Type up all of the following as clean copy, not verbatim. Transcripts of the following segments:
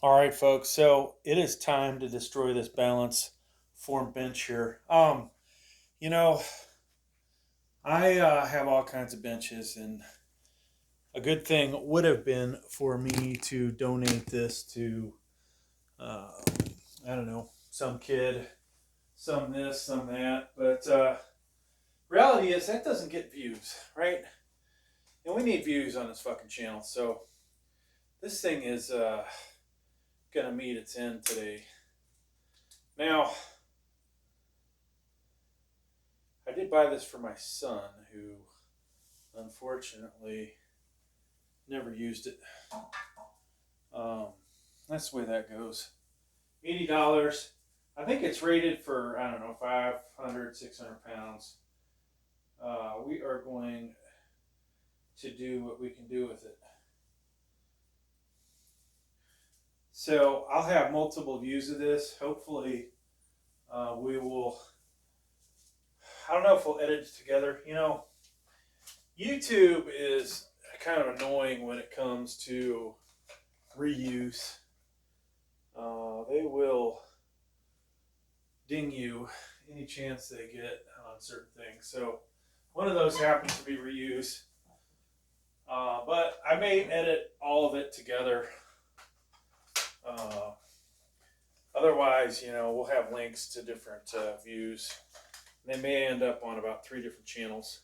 All right, folks. So it is time to destroy this Balancefrom Bench here. You know, I have all kinds of benches, and a good thing would have been for me to donate this to, uh, I don't know, some kid, some this, some that. But reality is that doesn't get views, right? And we need views on this fucking channel. So this thing is gonna meet its end today. Now, I did buy this for my son, who unfortunately never used it. That's the way that goes. $80. I think it's rated for, I don't know, 500, 600 pounds. We are going to do what we can do with it. So I'll have multiple views of this. Hopefully we will, I don't know if we'll edit it together. You know, YouTube is kind of annoying when it comes to reuse. They will ding you any chance they get on certain things. So one of those happens to be reuse. But I may edit all of it together. Otherwise, you know, we'll have links to different views. They may end up on about 3 different channels.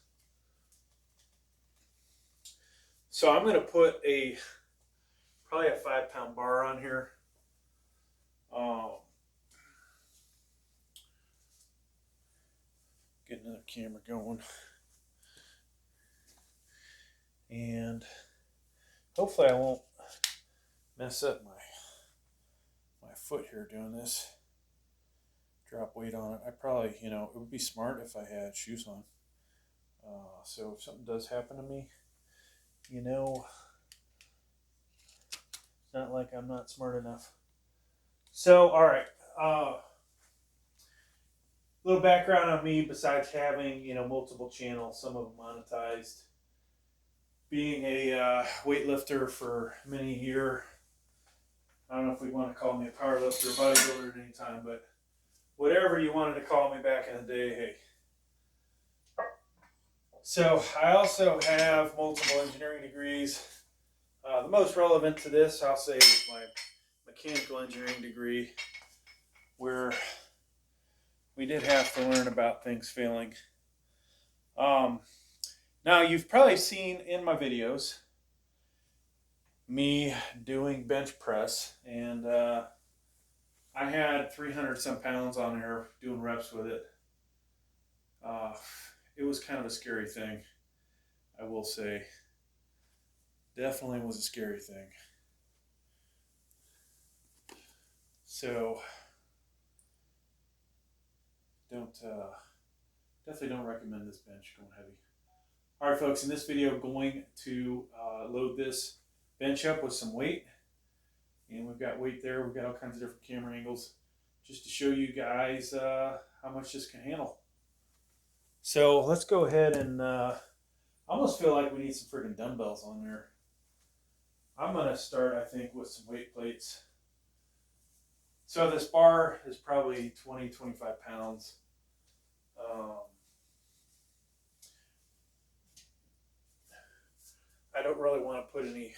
So I'm going to put probably a 5-pound bar on here. Get another camera going. And hopefully I won't mess up my foot here doing this. Drop weight on it. I probably, you know, it would be smart if I had shoes on. So if something does happen to me, you know, it's not like I'm not smart enough. So, all right. Little background on me, besides having, you know, multiple channels, some of them monetized. Being a weightlifter for many years. I don't know if we want to call me a power lifter or bodybuilder at any time, but whatever you wanted to call me back in the day, hey. So I also have multiple engineering degrees. The most relevant to this, I'll say, is my mechanical engineering degree, where we did have to learn about things failing. Now, you've probably seen in my videos me doing bench press, and I had 300 some pounds on there doing reps with it. It was kind of a scary thing, I will say. Definitely was a scary thing. So definitely don't recommend this bench going heavy. All right, folks, in this video, I'm going to load this bench up with some weight. And we've got weight there. We've got all kinds of different camera angles just to show you guys how much this can handle. So let's go ahead and I almost feel like we need some friggin' dumbbells on there. I'm going to start, I think, with some weight plates. So this bar is probably 20, 25 pounds. I don't really want to put any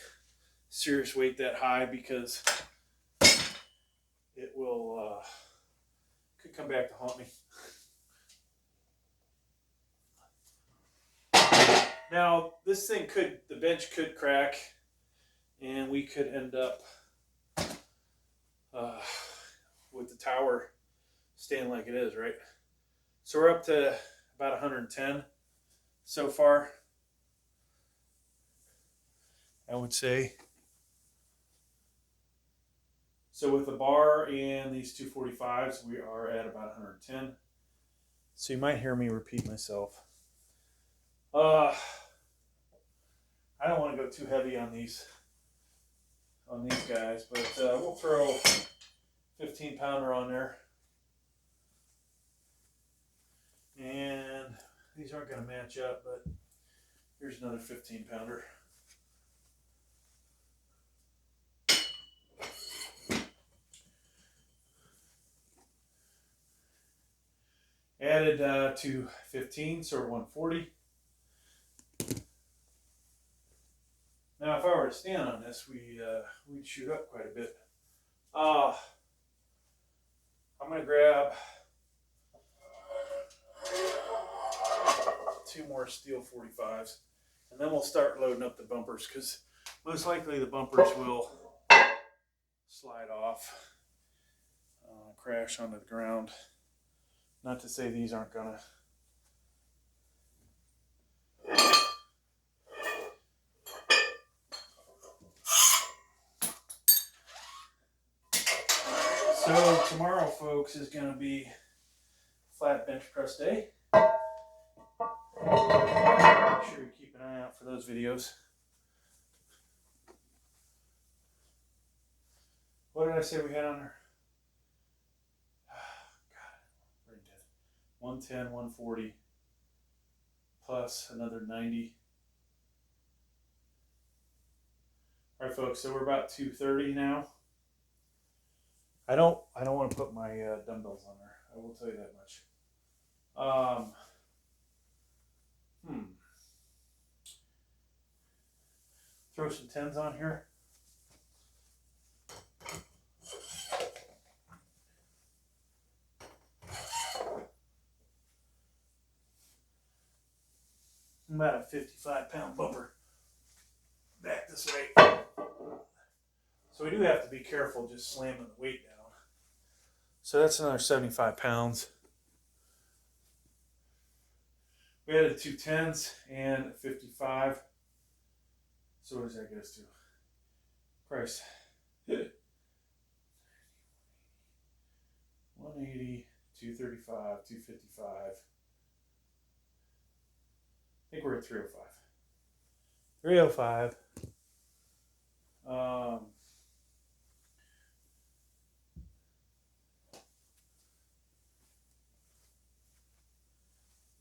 serious weight that high because it will could come back to haunt me. Now this thing the bench could crack, and we could end up with the tower staying like it is, right? So we're up to about 110 so far, I would say. So with the bar and these 245s, we are at about 110. So you might hear me repeat myself. I don't want to go too heavy on these guys, but we'll throw 15-pounder on there. And these aren't going to match up, but here's another 15-pounder. headed to 15, so we're 140. Now, if I were to stand on this, we'd shoot up quite a bit. I'm going to grab 2 more steel 45s, and then we'll start loading up the bumpers, because most likely the bumpers will slide off, crash onto the ground. Not to say these aren't going to. So tomorrow, folks, is going to be flat bench press day. Make sure you keep an eye out for those videos. What did I say we had on there? God, brain dead. 110, 140, plus another 90. All right, folks. So we're about 230 now. I don't want to put my dumbbells on there. I will tell you that much. Throw some 10s on here. About a 55-pound bumper back this way. So we do have to be careful just slamming the weight down. So that's another 75 pounds. We added 2 10s and a 55. So what does that get us to? Price. 180, 235, 255. I think we're at 305. 305.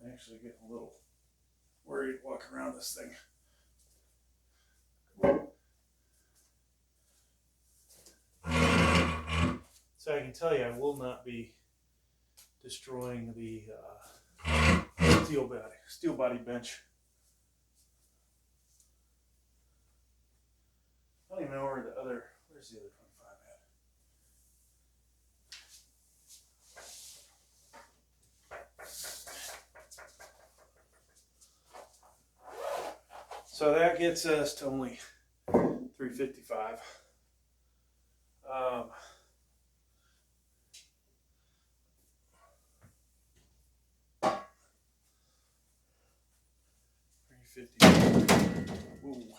I'm actually getting a little worried walking around this thing. So I can tell you, I will not be destroying the steel body bench. I don't even know where's the other 25 at? So that gets us to only 355. Ooh,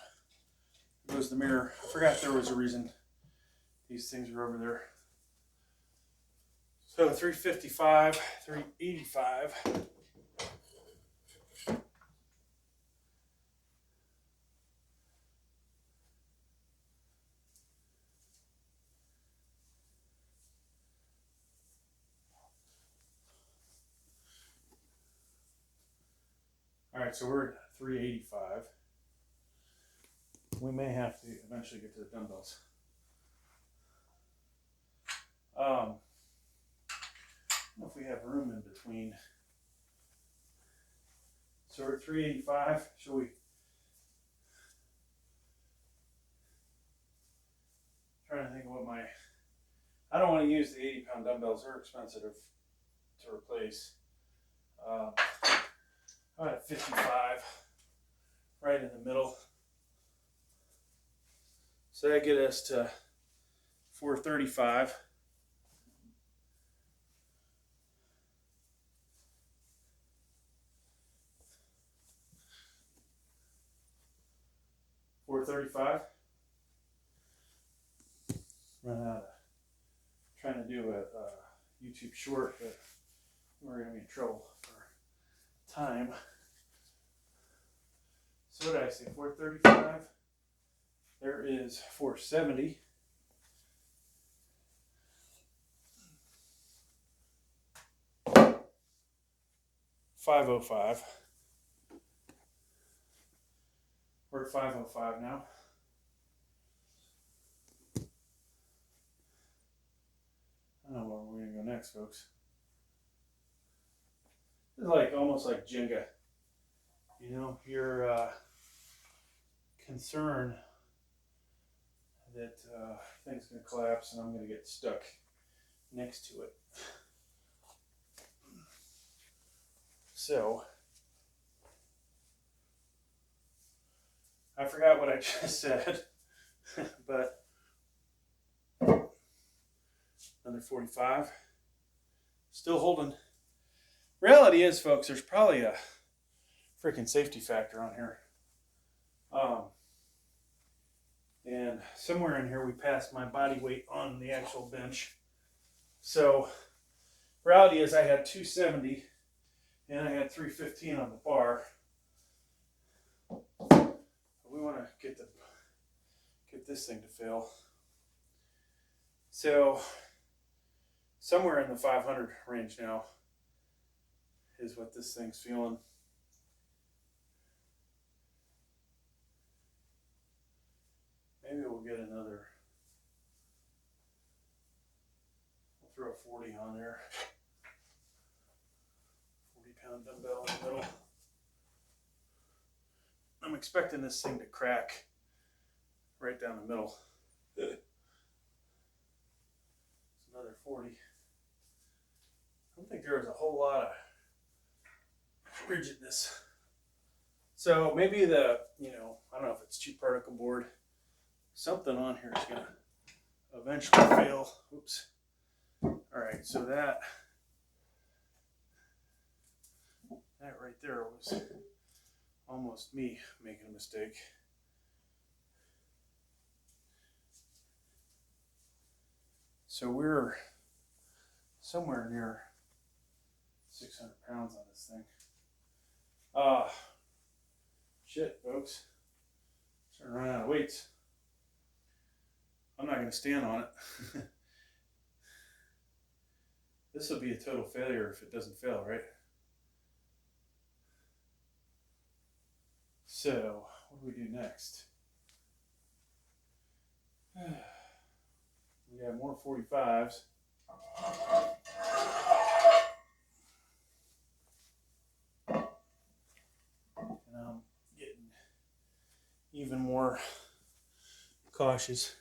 there goes the mirror. I forgot there was a reason these things were over there. So 355, 385. All right, so we're at 385. We may have to eventually get to the dumbbells. I don't know if we have room in between. So we're at 385. Shall we? Trying to think of what my. I don't want to use the 80-pound dumbbells. They're expensive to replace. I'm at 55, right in the middle. So that gets us to 435. Run out of trying to do a YouTube short, but we're going to be in trouble for time. So what did I say? 435. There is 470. $505. We're at 505 now. I don't know where we're going to go next, folks. It's like almost like Jenga. You know, you're concerned that thing's going to collapse and I'm going to get stuck next to it. So, I forgot what I just said, but another 45. Still holding. Reality is, folks, there's probably a freaking safety factor on here. And somewhere in here we passed my body weight on the actual bench. So, reality is I had 270 and I had 315 on the bar. We want to get this thing to fill. So, somewhere in the 500 range now is what this thing's feeling. Maybe we'll get another, we'll throw a 40 on there. 40-pound dumbbell in the middle. I'm expecting this thing to crack right down the middle. It's another 40. I don't think there was a whole lot of rigidness. So maybe the, I don't know if it's cheap particle board. Something on here is going to eventually fail. Oops. All right, so that right there was almost me making a mistake. So we're somewhere near 600 pounds on this thing. Shit, folks. Starting to run out of weights. I'm not going to stand on it. This will be a total failure if it doesn't fail, right? So, what do we do next? We got more 45s. And I'm getting even more cautious.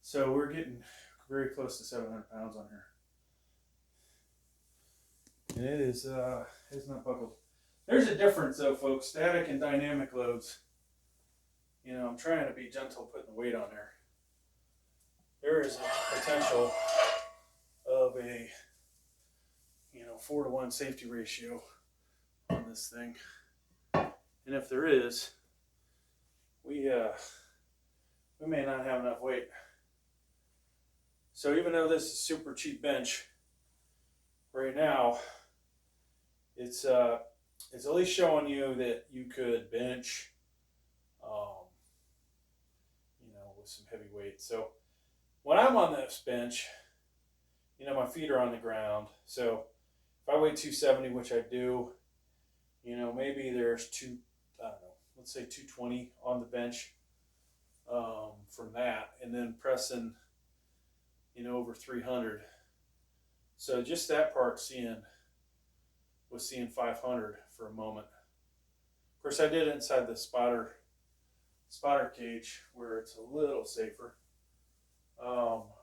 So we're getting very close to 700 pounds on here. And it is, it's not buckled. There's a difference though, folks, static and dynamic loads. I'm trying to be gentle putting the weight on there. There is a potential of a, 4-to-1 safety ratio on this thing. And if there is, we may not have enough weight. So even though this is super cheap bench, right now, it's at least showing you that you could bench, with some heavy weight. So when I'm on this bench, my feet are on the ground. So if I weigh 270, which I do, maybe there's let's say 220 on the bench from that, and then pressing, over 300. So just that part was seeing 500 for a moment. Of course, I did it inside the spotter cage where it's a little safer. Well,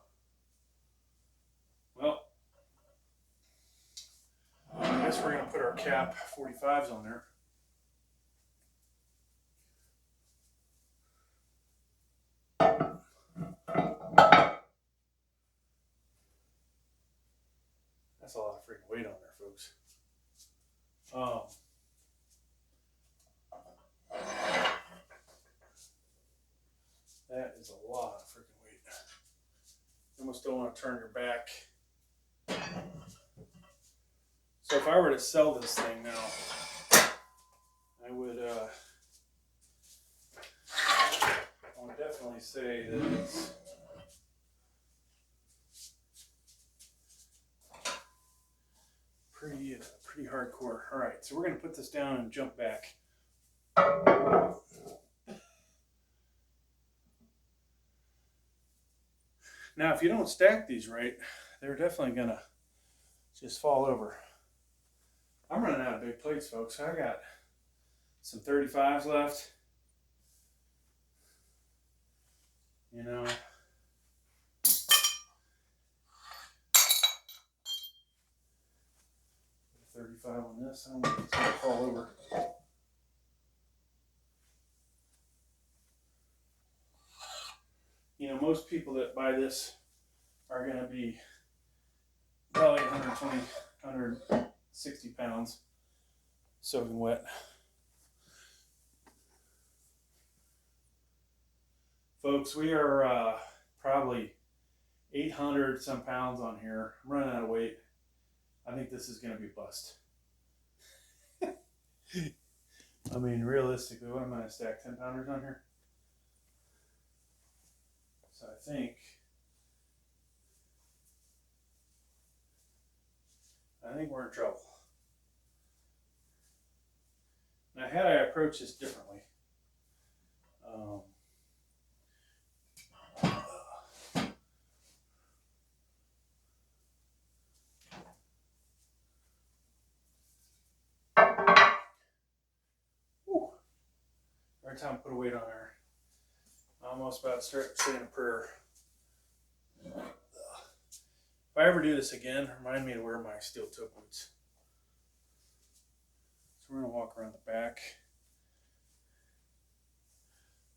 I guess we're going to put our cap 45s on there. That's a lot of freaking weight on there, folks. That is a lot of freaking weight. You almost don't want to turn your back. So if I were to sell this thing now, I would definitely say that it's pretty hardcore. All right, so we're going to put this down and jump back. Now, if you don't stack these right, they're definitely going to just fall over. I'm running out of big plates, folks. I got some 35s left. You know, 35 on this. I don't know if it's going to fall over. You know, most people that buy this are going to be probably 120, 160 pounds soaking wet. Folks, we are probably 800 some pounds on here. I'm running out of weight. I think this is going to be a bust. I mean, realistically, what am I going to stack 10 pounders on here? So I think we're in trouble. Now, had I approached this differently, every time I put a weight on her, I'm almost about to start saying a prayer. If I ever do this again, remind me to wear my steel toe boots. So we're going to walk around the back.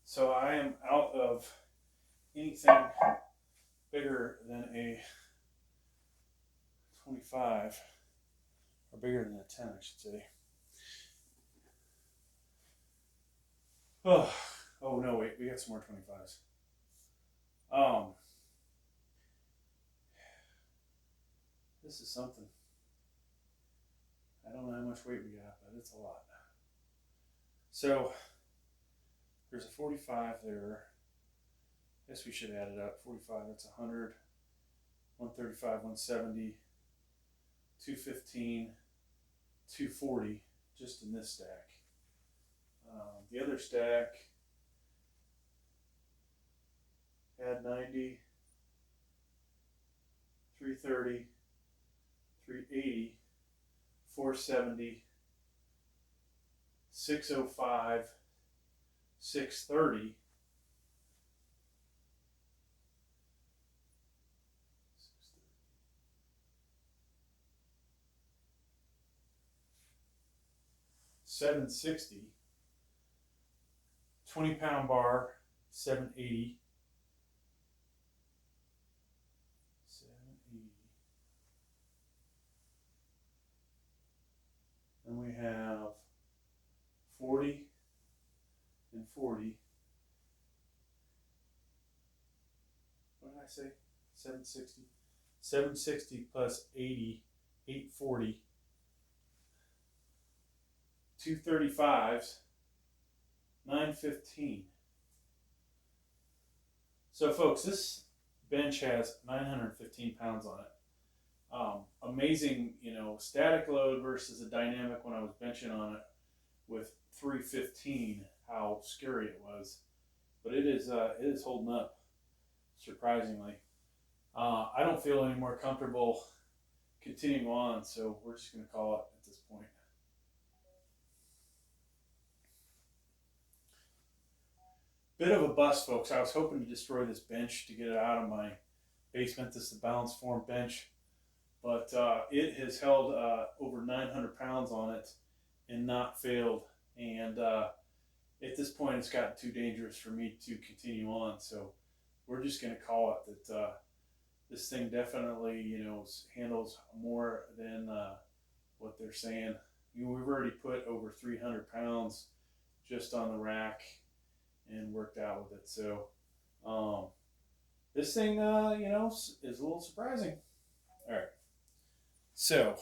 So I am out of anything bigger than a 25, or bigger than a 10, I should say. Oh no, wait, we got some more 25s. This is something. I don't know how much weight we got, but it's a lot. So there's a 45 there. I guess we should add it up. 45, that's 100, 135, 170, 215, 240, just in this stack. The other stack had 90, 330, 380, 470, 605, 630, 760, 20-pound bar, 780, 780. Then we have 40 and 40. What did I say? 760. 760 plus 80, 840. 235s, 915. So folks, this bench has 915 pounds on it. Amazing, you know, static load versus a dynamic when I was benching on it with 315, how scary it was. But it is holding up, surprisingly. I don't feel any more comfortable continuing on, so we're just going to call it at this point. Bit of a bust, folks. I was hoping to destroy this bench to get it out of my basement. This is the Balancefrom Bench, but it has held over 900 pounds on it and not failed. And at this point, it's gotten too dangerous for me to continue on. So we're just going to call it that. This thing definitely, you know, handles more than what they're saying. You know, we've already put over 300 pounds just on the rack and worked out with it. So this thing, you know, is a little surprising. All right. So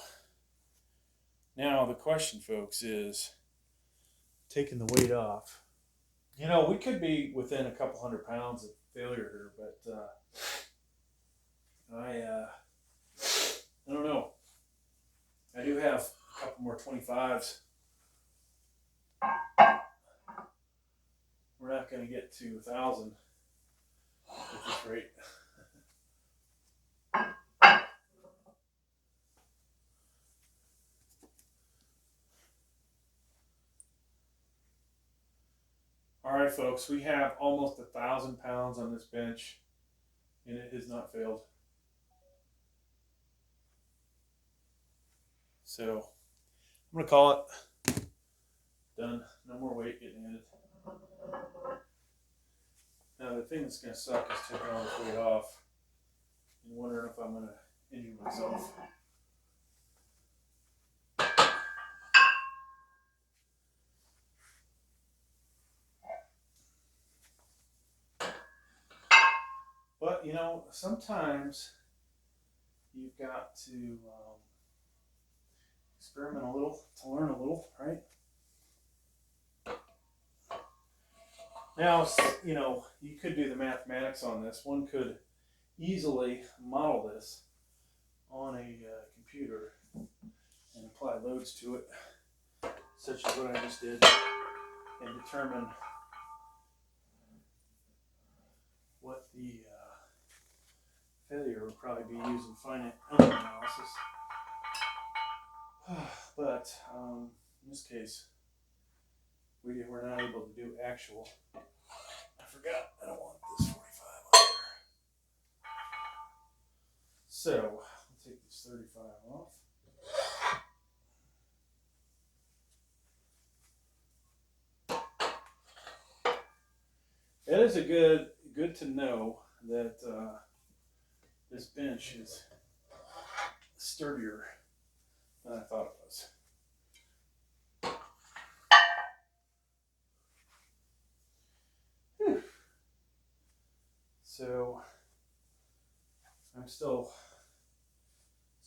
now the question, folks, is taking the weight off. You know, we could be within a couple hundred pounds of failure here, but I don't know. I do have a couple more 25s. We're not going to get to 1,000 at this rate. All right, folks, we have almost 1,000 pounds on this bench, and it has not failed. So I'm gonna call it done. No more weight getting added. Now the thing that's gonna suck is taking all this weight off and wondering if I'm gonna injure myself. But you know, sometimes you've got to experiment a little to learn a little, right? Now, you know, you could do the mathematics on this. One could easily model this on a computer and apply loads to it, such as what I just did, and determine what the failure would probably be using finite element analysis. But in this case, we were not able to do actual. I forgot, I don't want this 45 on there. So, I'll take this 35 off. It is good to know that this bench is sturdier than I thought it was. Whew. So I'm still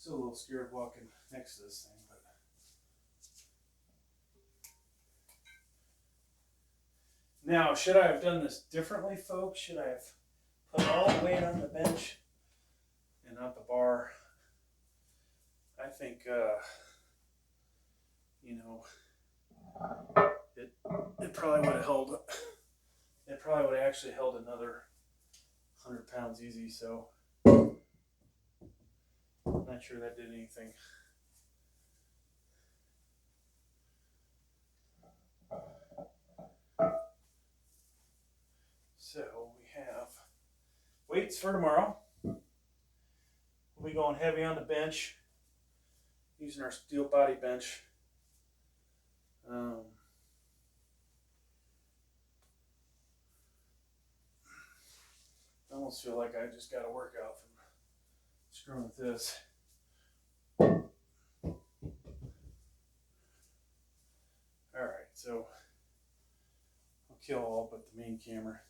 a little scared walking next to this thing, but now, should I have done this differently, folks? Should I have put all the weight on the bench and not the bar? I think, you know, it probably would have held. It probably would have actually held another 100 pounds easy. So I'm not sure that did anything. So we have weights for tomorrow. We'll be going heavy on the bench, using our steel body bench. I almost feel like I just got a workout from screwing with this. Alright, so I'll kill all but the main camera.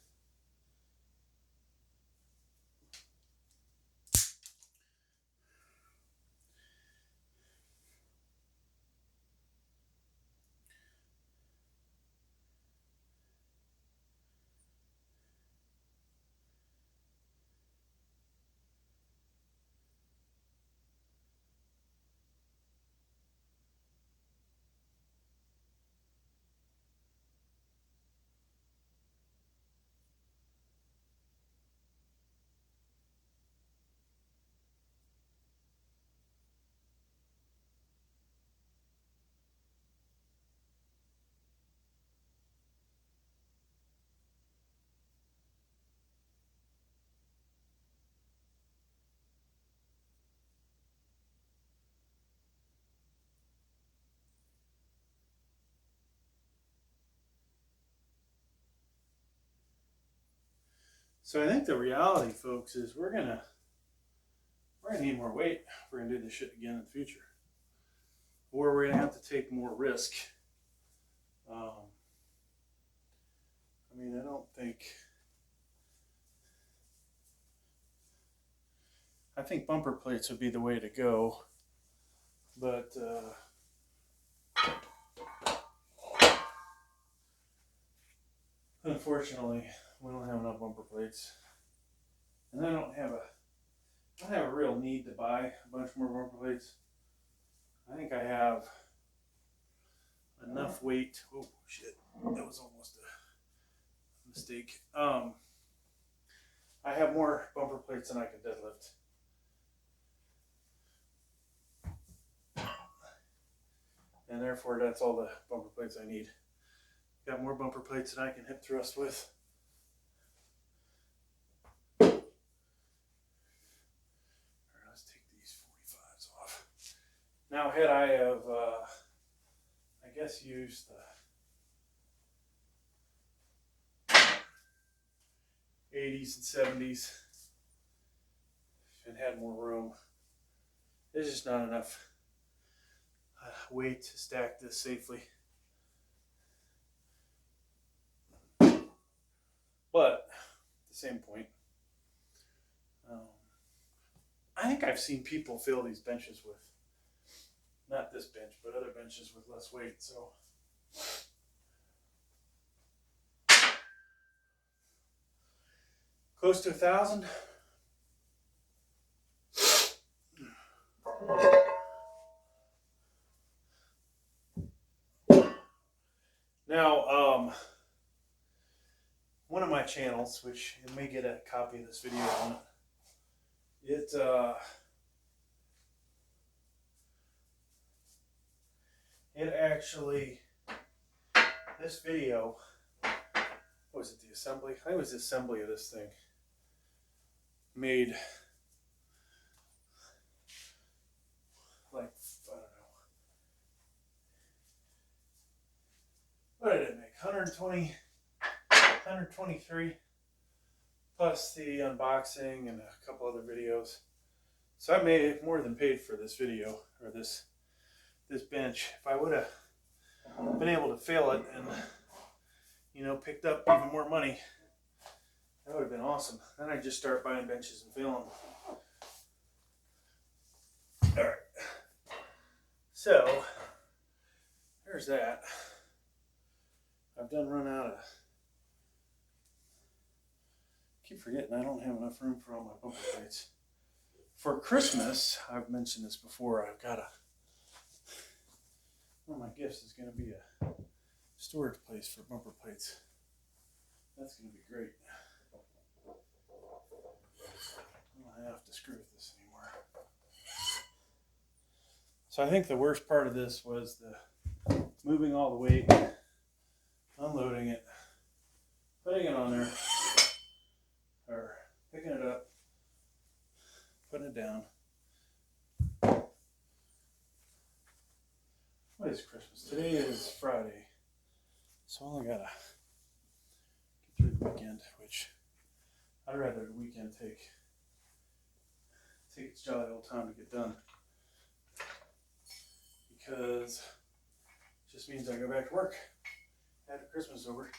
So I think the reality, folks, is we're gonna need more weight if we're gonna do this shit again in the future, or we're gonna have to take more risk. I mean, I don't think. I think bumper plates would be the way to go, but unfortunately, we don't have enough bumper plates, and I don't have a real need to buy a bunch more bumper plates. I think I have enough weight. Oh shit, that was almost a mistake. I have more bumper plates than I can deadlift. And therefore that's all the bumper plates I need. Got more bumper plates that I can hip thrust with. Let's take these 45s off. Now, had I have, I guess, used the 80s and 70s and had more room, there's just not enough weight to stack this safely. But at the same point, I think I've seen people fill these benches with, not this bench, but other benches with less weight. So close to 1,000. Now, one of my channels, which you may get a copy of this video on it, it actually, this video, what was it, the assembly? I think it was the assembly of this thing, made like, I don't know, what did it make? 120, 123, plus the unboxing and a couple other videos. So I made more than paid for this video, or this bench. If I would have been able to fill it and, you know, picked up even more money, that would have been awesome. Then I'd just start buying benches and fill them. All right. So there's that. I've done run out of. Keep forgetting I don't have enough room for all my bumper plates. For Christmas, I've mentioned this before, I've got one of my gifts is going to be a storage place for bumper plates. That's going to be great. I don't have to screw with this anymore. So I think the worst part of this was the moving all the weight, unloading it, putting it on there, or picking it up, putting it down. What is Christmas? Today is Friday, so I only gotta get through the weekend, which I'd rather the weekend take its jolly old time to get done, because it just means I go back to work after Christmas is over.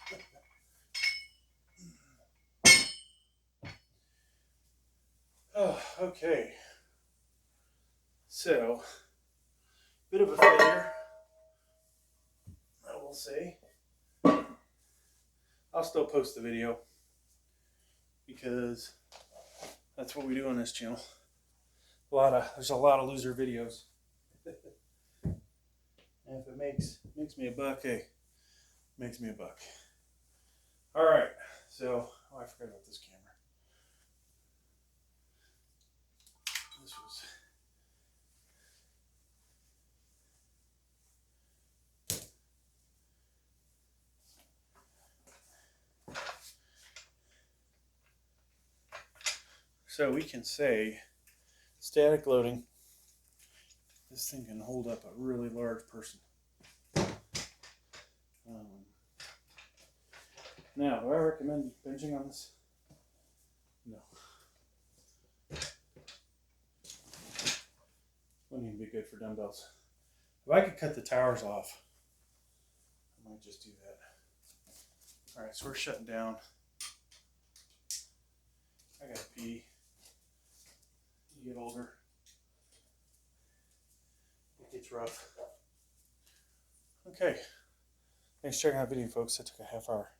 Oh, okay. So, bit of a failure, I will say. I'll still post the video because that's what we do on this channel. There's a lot of loser videos. And if it makes me a buck, hey, makes me a buck. All right, so I forgot about this camera. This was so we can say static loading. This thing can hold up a really large person. Now, do I recommend benching on this? No. Wouldn't even be good for dumbbells. If I could cut the towers off, I might just do that. All right, so we're shutting down. I gotta pee. You get older, it gets rough. Okay, thanks for checking out the video, folks. That took a half hour.